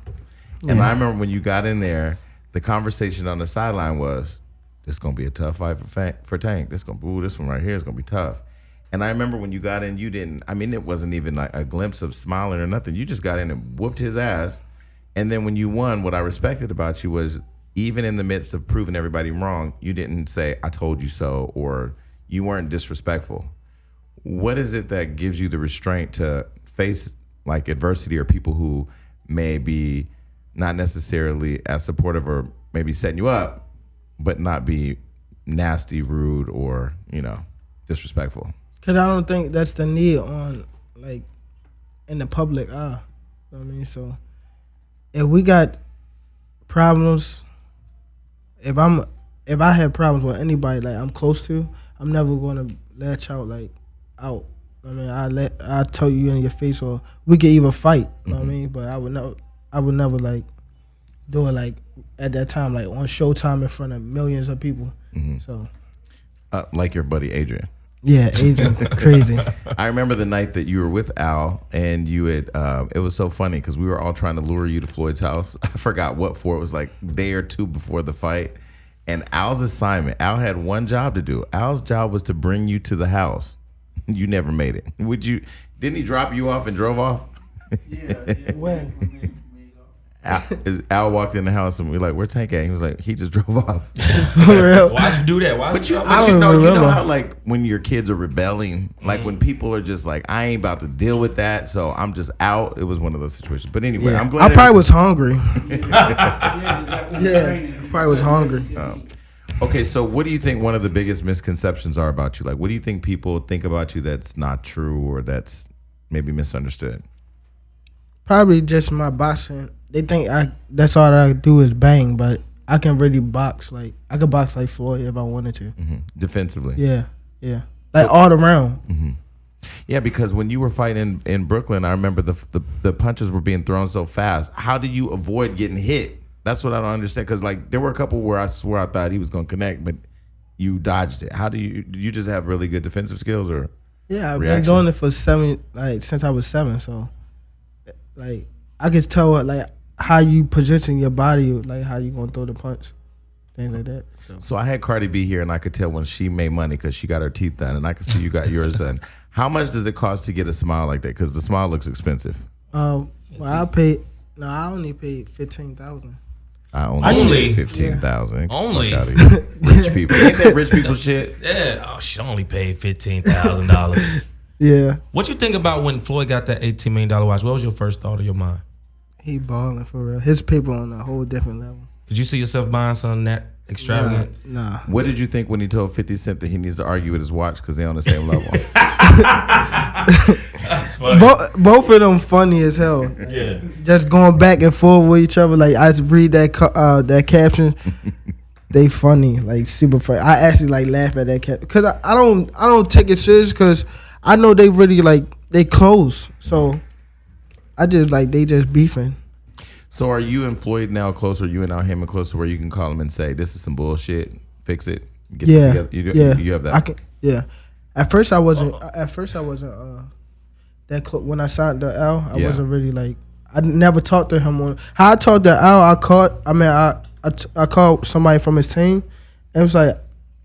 And I remember when you got in there, the conversation on the sideline was, "This gonna be a tough fight for Tank. This one right here is gonna be tough." And I remember when you got in, you didn't. I mean, it wasn't even like a glimpse of smiling or nothing. You just got in and whooped his ass. And then when you won, what I respected about you was, even in the midst of proving everybody wrong, you didn't say, "I told you so," or you weren't disrespectful. What is it that gives you the restraint to face like adversity or people who may be not necessarily as supportive or maybe setting you up, but not be nasty, rude, or, disrespectful? Because I don't think that's the need on, like, in the public eye. You know what I mean? So, if we got problems, if I have problems with anybody, like, I'm close to, I'm never going to latch out, like, out. I mean, I tell you in your face, or we could even fight. You know what I mean? But I would never like do it like at that time, like on Showtime in front of millions of people. So, like your buddy Adrien. Yeah, Adrien, crazy. I remember the night that you were with Al, and you had. It was so funny because we were all trying to lure you to Floyd's house. I forgot what for. It was like a day or two before the fight. And Al's assignment. Al had one job to do. Al's job was to bring you to the house. You never made it. Didn't he drop you off and drove off? Yeah. When? Al walked in the house and we were like, "Where Tank at?" He was like, "He just drove off." For real? Why'd you do that? But you know how like when your kids are rebelling, like when people are just like, "I ain't about to deal with that, so I'm just out." It was one of those situations. But anyway, I'm glad. I probably was hungry. Yeah, I probably was hungry. Okay, so what do you think one of the biggest misconceptions are about you? Like, what do you think people think about you that's not true or that's maybe misunderstood? Probably just my boxing. They think that's all I do is bang, but I can really box. Like, I could box like Floyd if I wanted to. Defensively. Yeah. Like all around. Yeah, because when you were fighting in Brooklyn, I remember the punches were being thrown so fast. How do you avoid getting hit? That's what I don't understand. Because like there were a couple where I swear I thought he was going to connect, but you dodged it. How do you just have really good defensive skills or? Yeah, I've been doing it for since I was 7. So, like, I could tell like how you position your body, like how you gonna throw the punch, things like that. So I had Cardi B here, and I could tell when she made money because she got her teeth done, and I could see you got yours done. How much does it cost to get a smile like that? Because the smile looks expensive. Well, I only paid $15,000. I only paid $15,000. Only rich people. Ain't that rich people shit? Yeah. Oh, she only paid $15,000. Yeah. What you think about when Floyd got that $18 million watch? What was your first thought of your mind? He balling for real. His people on a whole different level. Did you see yourself buying something that extravagant? Nah. What did you think when he told 50 Cent that he needs to argue with his watch because they're on the same level? That's funny. Both of them funny as hell. Yeah. Just going back and forth with each other. Like, I read that caption. They funny, like super funny. I actually like laugh at that caption because I don't take it serious because I know they really like they close. So I just like they just beefing. So are you and Floyd now closer? You and him closer where you can call him and say, "This is some bullshit. Fix it." Get this together. You have that. At first I wasn't that close when I signed the L. I wasn't really like I never talked to him on how I talked to Al. I called somebody from his team. And it was like,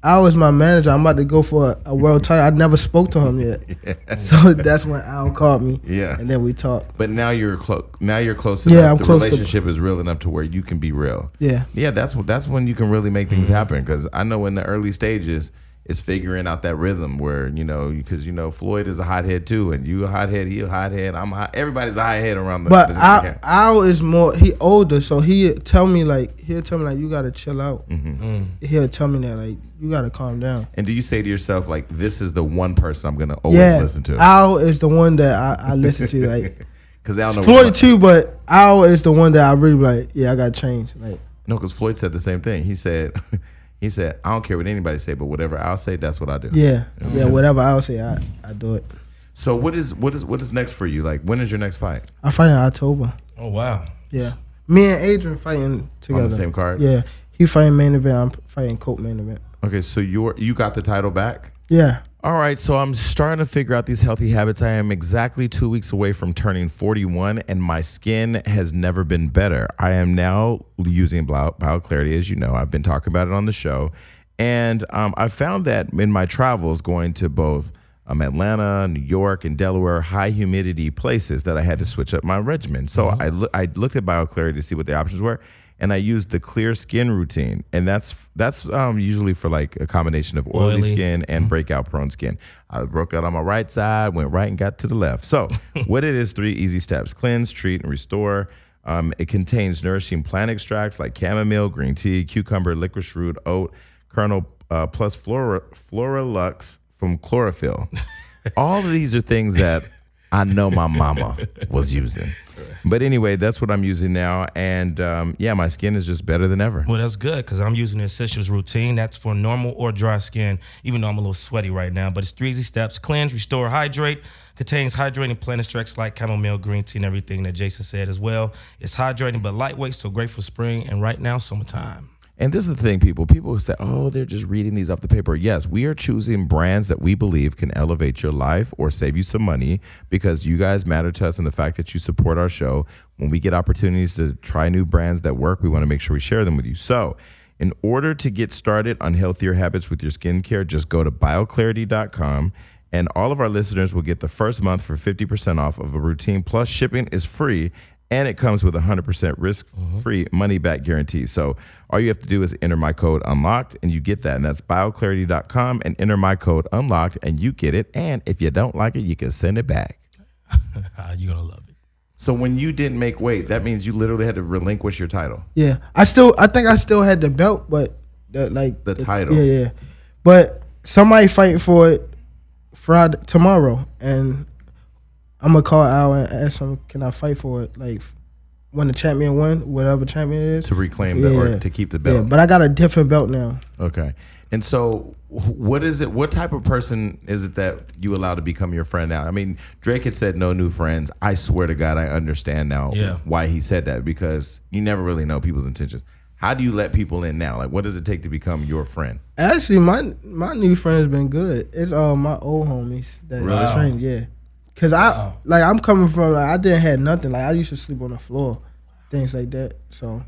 Al was my manager. I'm about to go for a world title. I never spoke to him yet. Yeah. So that's when Al called me. Yeah. And then we talked. But now you're close. Now you're close Yeah, enough. I'm the close relationship is real enough to where you can be real. Yeah. Yeah, that's when you can really make things happen. Because I know in the early stages, it's figuring out that rhythm where, because Floyd is a hothead too, and you a hothead, he a hothead, I'm hot. Everybody's a hothead around the. But Al is more. He older, so he'll tell me like you gotta chill out. He'll tell me that like you gotta calm down. And do you say to yourself like, this is the one person I'm gonna always listen to? Al is the one that I listen to like. Because Al know Floyd too, but Al is the one that I really like. Yeah, I gotta change. Like no, because Floyd said the same thing. He said. He said, I don't care what anybody say, but whatever I'll say, that's what I do. Yeah. Whatever I'll say, I do it. So what is next for you? Like, when is your next fight? I fight in October. Oh wow. Yeah. Me and Adrien fighting together. On the same card? Yeah. He fighting main event, I'm fighting co-main event. Okay, so you got the title back? Yeah. All right, so I'm starting to figure out these healthy habits. I am exactly 2 weeks away from turning 41, and my skin has never been better. I am now using BioClarity, as you know. I've been talking about it on the show. And I found that in my travels going to both Atlanta, New York, and Delaware, high humidity places, that I had to switch up my regimen. So I looked at BioClarity to see what the options were. And I used the clear skin routine, and that's usually for like a combination of oily skin and breakout prone skin. I broke out on my right side, went right and got to the left. So what it is, 3 easy steps: cleanse, treat, and restore. It contains nourishing plant extracts like chamomile, green tea, cucumber, licorice root, oat, kernel, plus Floralux from chlorophyll. All of these are things that I know my mama was using. But anyway, that's what I'm using now. And my skin is just better than ever. Well, that's good because I'm using the Essentials routine. That's for normal or dry skin, even though I'm a little sweaty right now. But it's 3 easy steps: cleanse, restore, hydrate. Contains hydrating plant extracts like chamomile, green tea, and everything that Jason said as well. It's hydrating but lightweight, so great for spring and right now, summertime. And this is the thing, people say, oh, they're just reading these off the paper. Yes, we are choosing brands that we believe can elevate your life or save you some money, because you guys matter to us, and the fact that you support our show. When we get opportunities to try new brands that work, we want to make sure we share them with you. So in order to get started on healthier habits with your skincare, just go to bioclarity.com, and all of our listeners will get the first month for 50% off of a routine, plus shipping is free. And it comes with a 100% risk-free money-back guarantee. So all you have to do is enter my code UNLOCKED, and you get that. And that's bioclarity.com, and enter my code UNLOCKED, and you get it. And if you don't like it, you can send it back. You're going to love it. So when you didn't make weight, that means you literally had to relinquish your title. Yeah. I think I still had the belt, but the title. Yeah. But somebody fighting for it tomorrow, and I'm gonna call Al and ask him, can I fight for it? Like when the champion won, whatever champion it is, to reclaim that or to keep the belt. Yeah, but I got a different belt now. Okay. And so what is it? What type of person is it that you allow to become your friend now? I mean, Drake had said no new friends. I swear to God, I understand now why he said that, because you never really know people's intentions. How do you let people in now? Like, what does it take to become your friend? Actually, my new friends been good. It's all my old homies that trained. Yeah. Cause I'm coming from I didn't have nothing. Like I used to sleep on the floor, things like that. So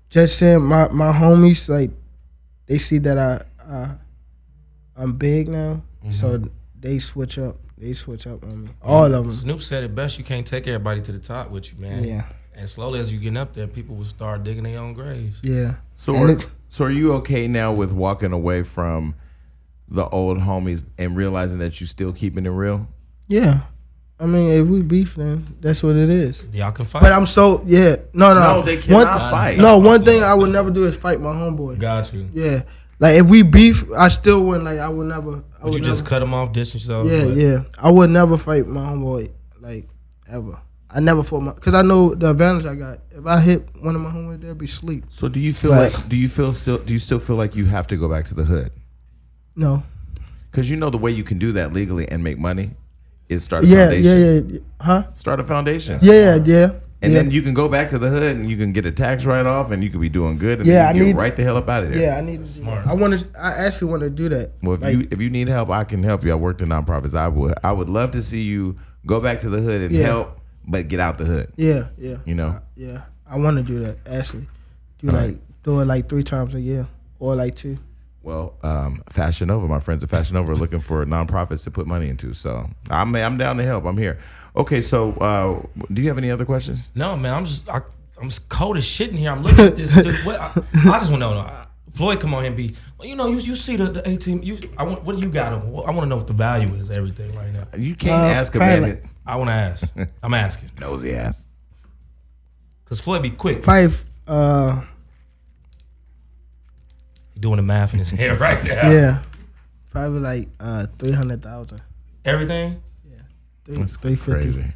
just saying my homies, like they see that I'm big now, so they switch up. They switch up on me. All of them. Snoop said it best: you can't take everybody to the top with you, man. Yeah. And slowly as you get up there, people will start digging their own graves. Yeah. So are you okay now with walking away from the old homies and realizing that you still keeping it real? Yeah, I mean, if we beef, then that's what it is. Y'all can fight. But I'm no, they cannot fight. No, one thing I would never do is fight my homeboy. Got you. Yeah, like if we beef, I still wouldn't. Like I would never. Would you just cut him off, distance yourself? Yeah. I would never fight my homeboy, like ever. I never fought because I know the advantage I got. If I hit one of my homeboys, they'll be asleep. So do you feel do you still feel like you have to go back to the hood? No, because you know the way you can do that legally and make money is start a foundation. Yeah. Huh? Start a foundation. Yeah. And then you can go back to the hood and you can get a tax write-off and you can be doing good and then you get right the hell up out of there. Yeah, I need to do that. I actually want to do that. Well, if you need help, I can help you. I worked in nonprofits. I would love to see you go back to the hood and help, but get out the hood. Yeah. You know? Yeah. I want to do that, actually. Do it like 3 times a year or like 2. Well, Fashion Nova, my friends at Fashion Nova are looking for nonprofits to put money into. So I'm down to help. I'm here. Okay, so do you have any other questions? No, man. I'm just cold as shit in here. I'm looking at this. I just want to know Floyd come on here and be, well, you see the 18. What do you got on? I want to know what the value is. Everything right now. You can't ask a man. I want to ask. I'm asking. Nosy ass. Cause Floyd be quick. Probably. He doing the math in his head right now. Yeah. Probably like 300,000. Everything. Yeah. That's 350. crazy.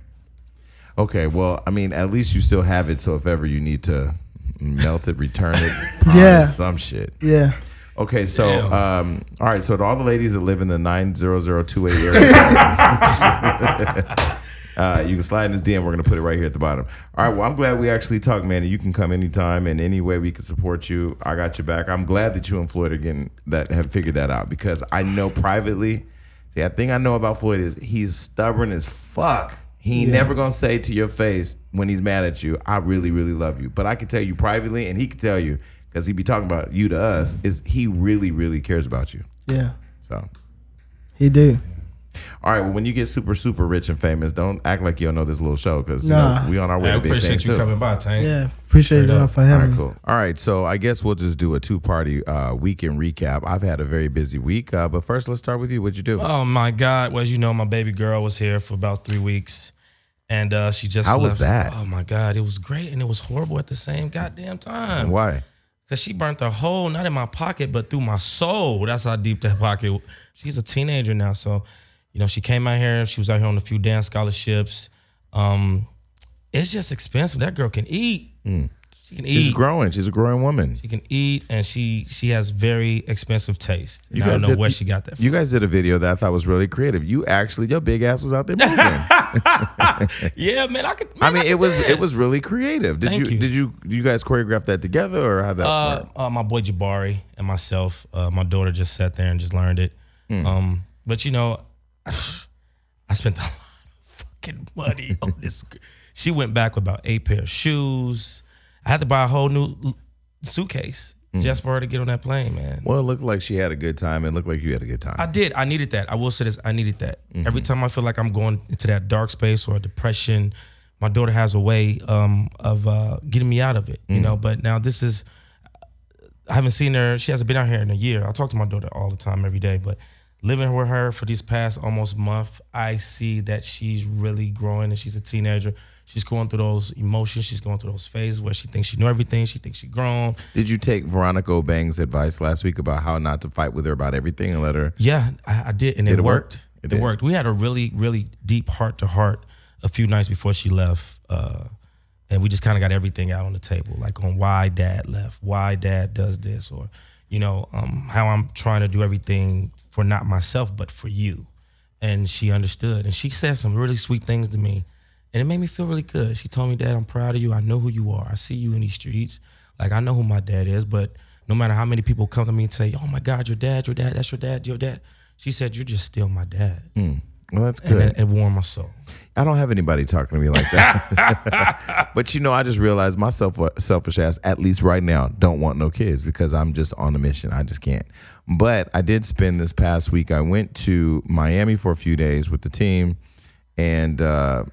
Okay, well, I mean, at least you still have it. So if ever you need to melt it, return it, pawn Yeah. it, some shit. Yeah. Okay, so all right, so to all the ladies that live in the 90028 area, you can slide in this DM. We're gonna put it right here at the bottom. All right, well, I'm glad we actually talked, man. And you can come anytime, and any way we can support you, I got your back. I'm glad that you and Floyd have figured that out, because I know privately. See, the thing I know about Floyd is he's stubborn as fuck. He ain't never gonna say to your face when he's mad at you, I really, really love you. But I can tell you privately, and he can tell you, because he be talking about you to us, is he really, really cares about you. Yeah. So He do. all right, well, when you get super, super rich and famous, don't act like you don't know this little show, because Nah. we on our way I to big appreciate things you too. coming by, Tank. Yeah. Appreciate y'all for All having right, me. cool. All right, so I guess we'll just do a two-party weekend recap. I've had a very busy week, but first let's start with you. What'd you do? Oh my God! Well, as you know, my baby girl was here for about 3 weeks, and she just How left. was that? Oh my God! It was great, and it was horrible at the same goddamn time. Why? Because she burnt a hole, not in my pocket, but through my soul. That's how deep that pocket. She's a teenager now, so she came out here. She was out here on a few dance scholarships. It's just expensive. That girl can eat. She can eat. She's growing. She's a growing woman. She can eat, and she has very expensive taste. And You I don't guys know did- where she got that from. You guys did a video that I thought was really creative. Your big ass was out there moving. Yeah, man, I could. I mean, it was dance. really creative. Did Thank you. Did you guys choreograph that together, or how that work? My boy Jabari and myself. My daughter just sat there and just learned it. But I spent a lot of fucking money on this. She went back with about 8 pair of shoes. I had to buy a whole new suitcase just for her to get on that plane, man. Well, it looked like she had a good time. It looked like you had a good time. I did. I needed that. I will say this. I needed that. Every time I feel like I'm going into that dark space or depression, my daughter has a way of getting me out of it, But now I haven't seen her. She hasn't been out here in a year. I talk to my daughter all the time, every day. But living with her for these past almost month, I see that she's really growing, and she's a teenager. She's going through those emotions. She's going through those phases where she thinks she knows everything. She thinks she's grown. Did you take Veronica Obang's advice last week about how not to fight with her about everything and let her? Yeah, I did, and it worked. It It worked. We had a really, really deep heart-to-heart a few nights before she left, and we just kind of got everything out on the table, like on why Dad left, why Dad does this, or how I'm trying to do everything for not myself but for you. And she understood, and she said some really sweet things to me. And it made me feel really good. She told me, Dad, I'm proud of you. I know who you are. I see you in these streets. Like, I know who my dad is, but no matter how many people come to me and say, oh my God, your dad, that's your dad, your dad. She said, you're just still my dad. Well, that's good. And it warmed my soul. I don't have anybody talking to me like that. But I just realized my selfish ass, at least right now, don't want no kids because I'm just on a mission. I just can't. But I did spend this past week, I went to Miami for a few days with the team. And I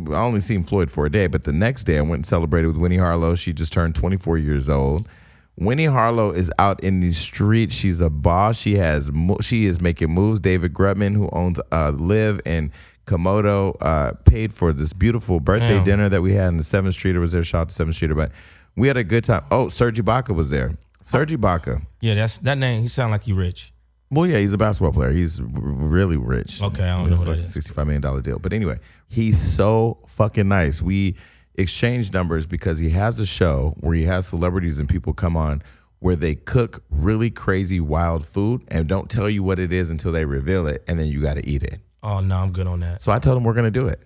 only seen Floyd for a day, but the next day I went and celebrated with Winnie Harlow. She just turned 24 years old. Winnie Harlow is out in the street. She's a boss. She is making moves. David Grutman, who owns Live and Komodo, paid for this beautiful birthday dinner that we had in the 7th Streeter. Was there? Shout out to 7th Streeter. But we had a good time. Oh, Serge Ibaka was there. Serge Ibaka. Yeah, that name. He sound like he rich. Well, yeah, he's a basketball player. He's really rich. Okay, I don't know what like that is. $65 million deal. But anyway, he's so fucking nice. We exchanged numbers because he has a show where he has celebrities and people come on where they cook really crazy, wild food and don't tell you what it is until they reveal it, and then you got to eat it. Oh, no, I'm good on that. So I told him we're going to do it.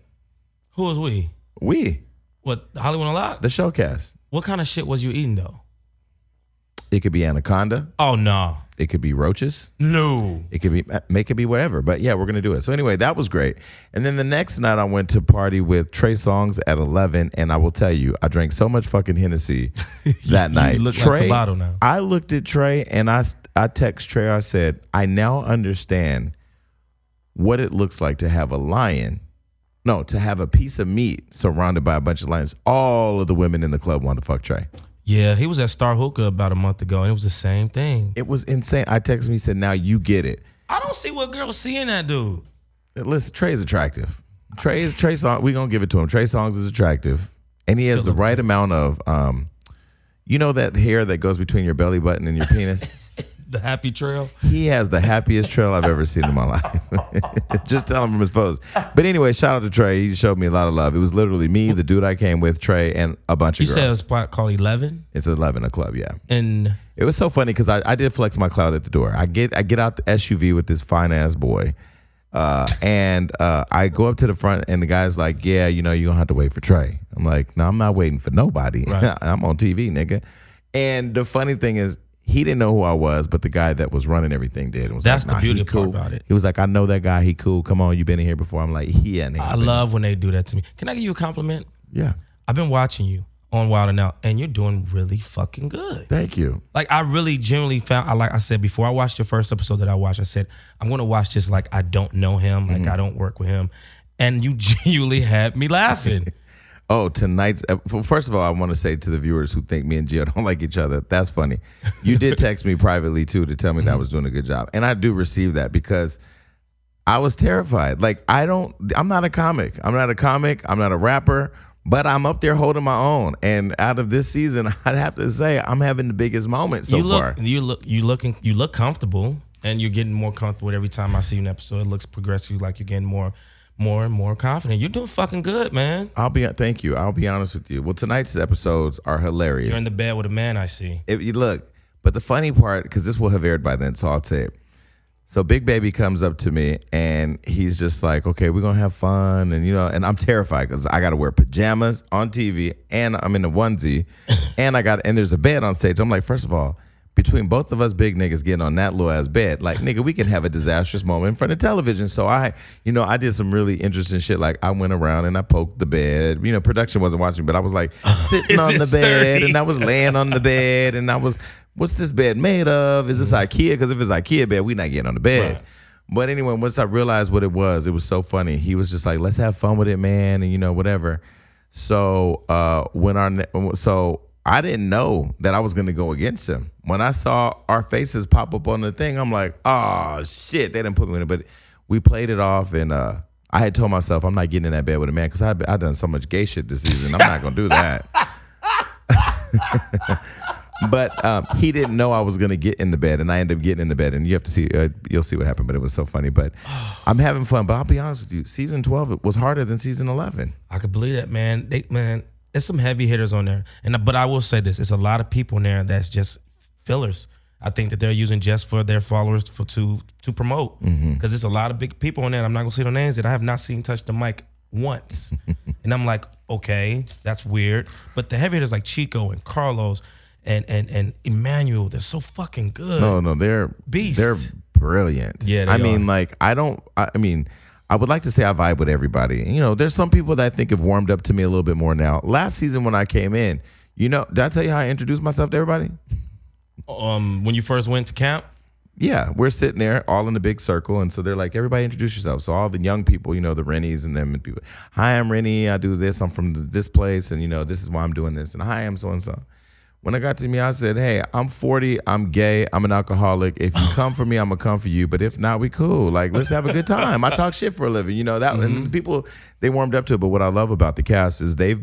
Who was we? We, What, Hollywood Unlocked? the showcast. What kind of shit was you eating, though? It could be anaconda. Oh, no. It could be roaches. No. It could be whatever. But yeah, we're going to do it. So anyway, that was great. And then the next night I went to party with Trey Songz at 11. And I will tell you, I drank so much fucking Hennessy that night. You look Trey, like Pilato now. I looked at Trey and I text Trey. I said, I now understand what it looks like to have to have a piece of meat surrounded by a bunch of lions. All of the women in the club wanted to fuck Trey. Yeah, he was at Star Hookah about a month ago, and it was the same thing. It was insane. I texted him, he said, now you get it. I don't see what girls see in that dude. Listen, Trey is attractive. Trey Songz, we gonna give it to him. Trey Songz is attractive, and he has the right amount of, you know, that hair that goes between your belly button and your penis. The happy trail. He has the happiest trail I've ever seen in my life. Just tell him from his photos. But anyway, shout out to Trey. He showed me a lot of love. It was literally me, the dude I came with, Trey, and a bunch of girls. You said a spot called 11? It's 11, a club, yeah. And it was so funny because I did flex my clout at the door. I get out the SUV with this fine ass boy. And I go up to the front and the guy's like, yeah, you know, you're gonna have to wait for Trey. I'm like, no, I'm not waiting for nobody. Right. I'm on TV, nigga. And the funny thing is, he didn't know who I was, but the guy that was running everything did. Was That's like, the beauty part about it. He was like, I know that guy. He cool. Come on, you been in here before. I'm like, yeah. I love when they do that to me. Can I give you a compliment? Yeah. I've been watching you on Wild 'N Out, and you're doing really fucking good. Thank you. Like, I really genuinely found, like I said, before I watched your first episode that I watched, I said, I'm going to watch this like I don't know him, like I don't work with him. And you genuinely had me laughing. Oh, tonight's, first of all, I want to say to the viewers who think me and Gio don't like each other, that's funny. You did text me privately too to tell me that I was doing a good job. And I do receive that because I was terrified. Like, I'm not a comic. I'm not a rapper, but I'm up there holding my own. And out of this season, I'd have to say I'm having the biggest moment so far. You look comfortable, and you're getting more comfortable every time I see you in an episode. It looks progressively like you're getting more and more confident. You're doing fucking good, man. Thank you. I'll be honest with you. Well, tonight's episodes are hilarious. You're in the bed with a man, I see. If you look, but the funny part, because this will have aired by then, so I'll say it. So Big Baby comes up to me and he's just like, okay, we're gonna have fun, and you know, and I'm terrified because I gotta wear pajamas on TV and I'm in a onesie, and there's a bed on stage. I'm like, first of all, between both of us big niggas getting on that little ass bed, like, nigga, we can have a disastrous moment in front of television. So I did some really interesting shit. Like, I went around and I poked the bed. You know, production wasn't watching, but I was like sitting on the bed and I was laying on the bed and I was, what's this bed made of? Is this IKEA? Because if it's IKEA bed, we not getting on the bed. Right. But anyway, once I realized what it was so funny. He was just like, let's have fun with it, man, and you know, whatever. So I didn't know that I was going to go against him. When I saw our faces pop up on the thing, I'm like, oh, shit, they didn't put me in it. But we played it off, and I had told myself I'm not getting in that bed with a man because I've done so much gay shit this season. I'm not going to do that. But he didn't know I was going to get in the bed, and I ended up getting in the bed. And you have to see, you'll see what happened, but it was so funny. But I'm having fun. But I'll be honest with you, season 12 it was harder than season 11. I could believe that, man. There's some heavy hitters on there, but I will say this: it's a lot of people in there that's just fillers. I think that they're using just for their followers to promote, because there's a lot of big people on there. I'm not gonna say no names that I have not seen touch the mic once, and I'm like, okay, that's weird. But the heavy hitters like Chico and Carlos and Emmanuel, they're so fucking good. No, they're beasts. They're brilliant. Yeah, I mean, I would like to say I vibe with everybody. You know, there's some people that I think have warmed up to me a little bit more now. Last season when I came in, you know, did I tell you how I introduced myself to everybody? When you first went to camp? Yeah, we're sitting there all in a big circle, and so they're like, everybody introduce yourself. So all the young people, you know, the Rennies and them and people, hi, I'm Rennie, I do this, I'm from this place, and you know, this is why I'm doing this, and hi, I'm so-and-so. When I got to me, I said, hey, I'm 40, I'm gay, I'm an alcoholic. If you come for me, I'm going to come for you. But if not, we cool. Like, let's have a good time. I talk shit for a living. You know, that, and the people, they warmed up to it. But what I love about the cast is they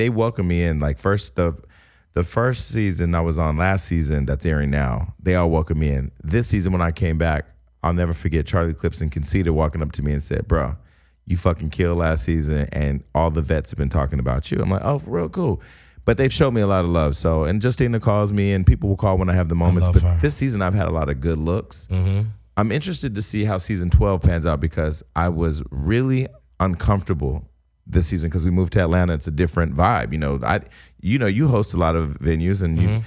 welcome me in. Like, the first season I was on last season that's airing now, they all welcome me in. This season when I came back, I'll never forget Charlie Clips and Conceited walking up to me and said, bro, you fucking killed last season, and all the vets have been talking about you. I'm like, oh, for real, cool. But they've showed me a lot of love. So, and Justina calls me, and people will call when I have the moments. But her. This season, I've had a lot of good looks. I'm interested to see how season 12 pans out because I was really uncomfortable this season because we moved to Atlanta. It's a different vibe. You host a lot of venues, and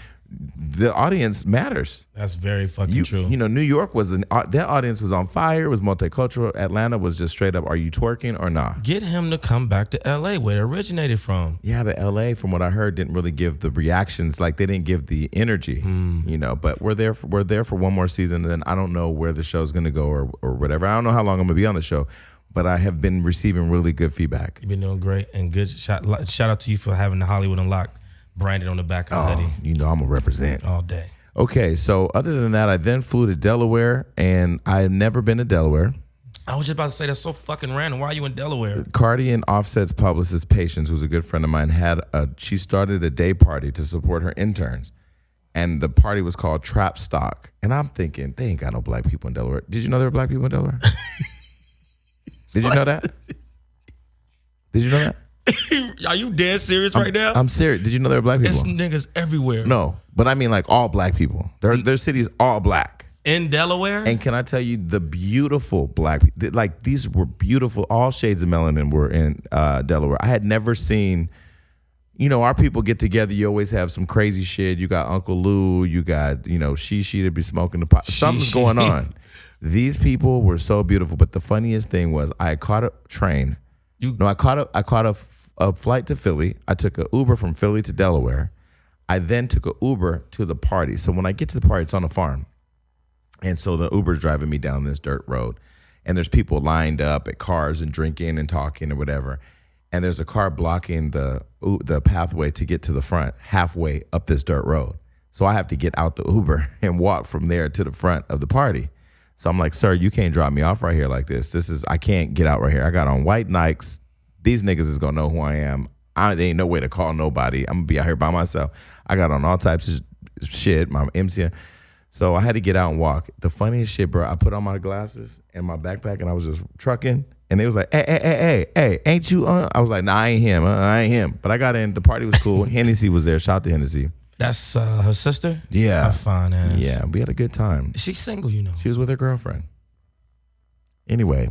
the audience matters. That's very fucking true. You know, New York was their audience was on fire. It was multicultural. Atlanta was just straight up, are you twerking or not? Get him to come back to LA where it originated from. Yeah, but LA, from what I heard, didn't really give the reactions. Like, they didn't give the energy. You know, but we're there for one more season, and then I don't know where the show's gonna go or whatever. I don't know how long I'm gonna be on the show. But I have been receiving really good feedback. You've been doing great, and good shout out to you for having the Hollywood Unlocked branded on the back of the hoodie You know I'm gonna represent. all day. Okay, so other than that, I then flew to Delaware, and I had never been to Delaware. I was just about to say, that's so fucking random. Why are you in Delaware? Cardi and Offset's publicist, Patience, who's a good friend of mine, she started a day party to support her interns. And the party was called Trap Stock. And I'm thinking, they ain't got no black people in Delaware. Did you know there were black people in Delaware? Did you know that? Did you know that? Are you dead serious right now? I'm serious. Did you know there were black people? It's niggas everywhere. No, but I mean like all black people. Their city's all black. In Delaware? And can I tell you, the beautiful black, like these were beautiful, all shades of melanin were in Delaware. I had never seen, our people get together, you always have some crazy shit. You got Uncle Lou, you got, Shishi to be smoking the pot. Something's going on. These people were so beautiful. But the funniest thing was I caught a train. I caught a flight to Philly. I took an Uber from Philly to Delaware. I then took an Uber to the party. So when I get to the party, it's on a farm. And so the Uber's driving me down this dirt road, and there's people lined up at cars and drinking and talking or whatever. And there's a car blocking the pathway to get to the front halfway up this dirt road. So I have to get out the Uber and walk from there to the front of the party. So I'm like, sir, you can't drop me off right here like this. I can't get out right here. I got on white Nikes. These niggas is gonna know who I am. There ain't no way to call nobody. I'm gonna be out here by myself. I got on all types of shit, my MCN. So I had to get out and walk. The funniest shit, bro, I put on my glasses and my backpack and I was just trucking. And they was like, hey, ain't you on? I was like, nah, I ain't him. I ain't him. But I got in. The party was cool. Hennessy was there. Shout out to Hennessy. That's her sister? Yeah. Her fine ass. Yeah, we had a good time. She's single, She was with her girlfriend. Anyway,